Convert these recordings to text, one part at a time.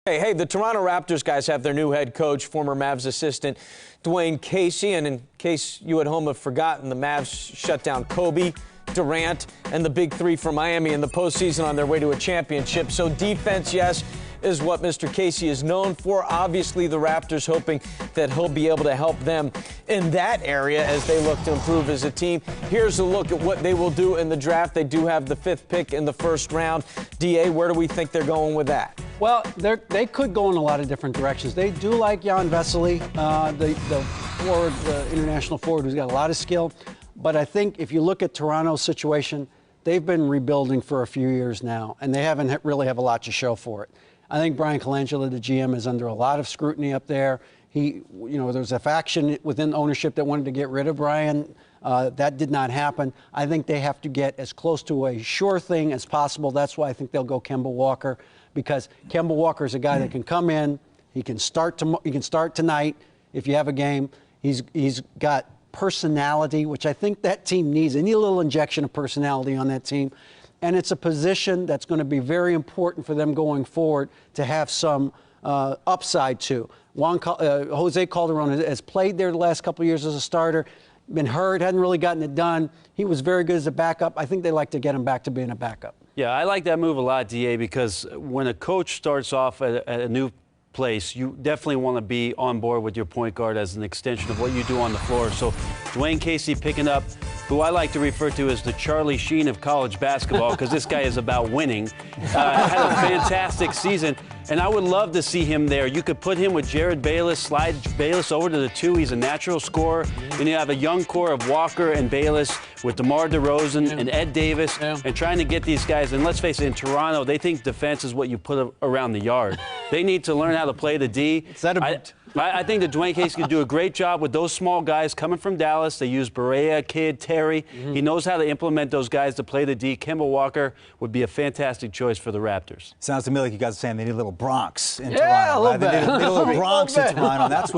Hey, the Toronto Raptors guys have their new head coach, former Mavs assistant Dwayne Casey. And in case you at home have forgotten, the Mavs shut down Kobe, Durant, and the big three from Miami in the postseason on their way to a championship. So defense, yes, is what Mr. Casey is known for. Obviously, the Raptors hoping that he'll be able to help them in that area as they look to improve as a team. Here's a look at what they will do in the draft. They do have the 5th pick in the first round. DA, where do we think they're going with that? Well, they could go in a lot of different directions. They do like Jan Vesely, the forward, the international forward who's got a lot of skill. But I think if you look at Toronto's situation, they've been rebuilding for a few years now, and they haven't really have a lot to show for it. I think Brian Colangelo, the GM, is under a lot of scrutiny up there. There's a faction within ownership that wanted to get rid of Brian. That did not happen. I think they have to get as close to a sure thing as possible. That's why I think they'll go Kemba Walker, because Kemba Walker is a guy that can come in. He can start tonight if you have a game. He's got personality, which I think that team needs. They need a little injection of personality on that team. And it's a position that's going to be very important for them going forward to have some upside to. Jose Calderon has played there the last couple of years as a starter, been hurt, hadn't really gotten it done. He was very good as a backup. I think they like to get him back to being a backup. Yeah, I like that move a lot, DA, because when a coach starts off at a new place, you definitely want to be on board with your point guard as an extension of what you do on the floor. So Dwayne Casey picking up who I like to refer to as the Charlie Sheen of college basketball, because this guy is about winning. Had a fantastic season, and I would love to see him there. You could put him with Jared Bayless, slide Bayless over to the 2. He's a natural scorer. And you have a young core of Walker and Bayless with DeMar DeRozan and Ed Davis, and trying to get these guys. And let's face it, in Toronto, they think defense is what you put around the yard. They need to learn how to play the D. I think that Dwayne Casey can do a great job with those small guys coming from Dallas. They use Barea, Kidd, Terry. He knows how to implement those guys to play the D. Kemba Walker would be a fantastic choice for the Raptors. Sounds to me like you guys are saying they need a little Bronx in Toronto. A little bit. They need a little Bronx in Toronto. That's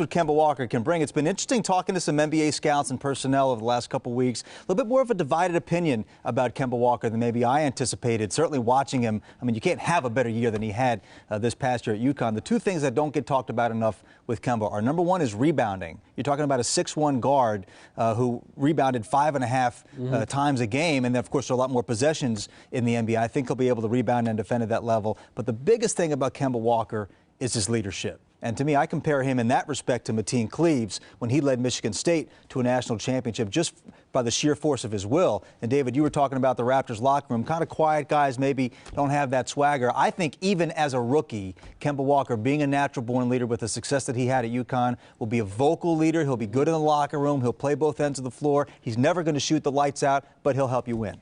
what Kemba Walker can bring. It's been interesting talking to some NBA scouts and personnel over the last couple of weeks. A little bit more of a divided opinion about Kemba Walker than maybe I anticipated. Certainly watching him, I mean, you can't have a better year than he had this past year at UConn. The two things that don't get talked about enough with Kemba are, number one is rebounding. You're talking about a 6'1" guard who rebounded 5.5 times a game, and then, of course, there are a lot more possessions in the NBA. I think he'll be able to rebound and defend at that level. But the biggest thing about Kemba Walker is his leadership. And to me, I compare him in that respect to Mateen Cleaves when he led Michigan State to a national championship just by the sheer force of his will. And, David, you were talking about the Raptors locker room. Kind of quiet guys maybe don't have that swagger. I think even as a rookie, Kemba Walker, being a natural-born leader with the success that he had at UConn, will be a vocal leader. He'll be good in the locker room. He'll play both ends of the floor. He's never going to shoot the lights out, but he'll help you win.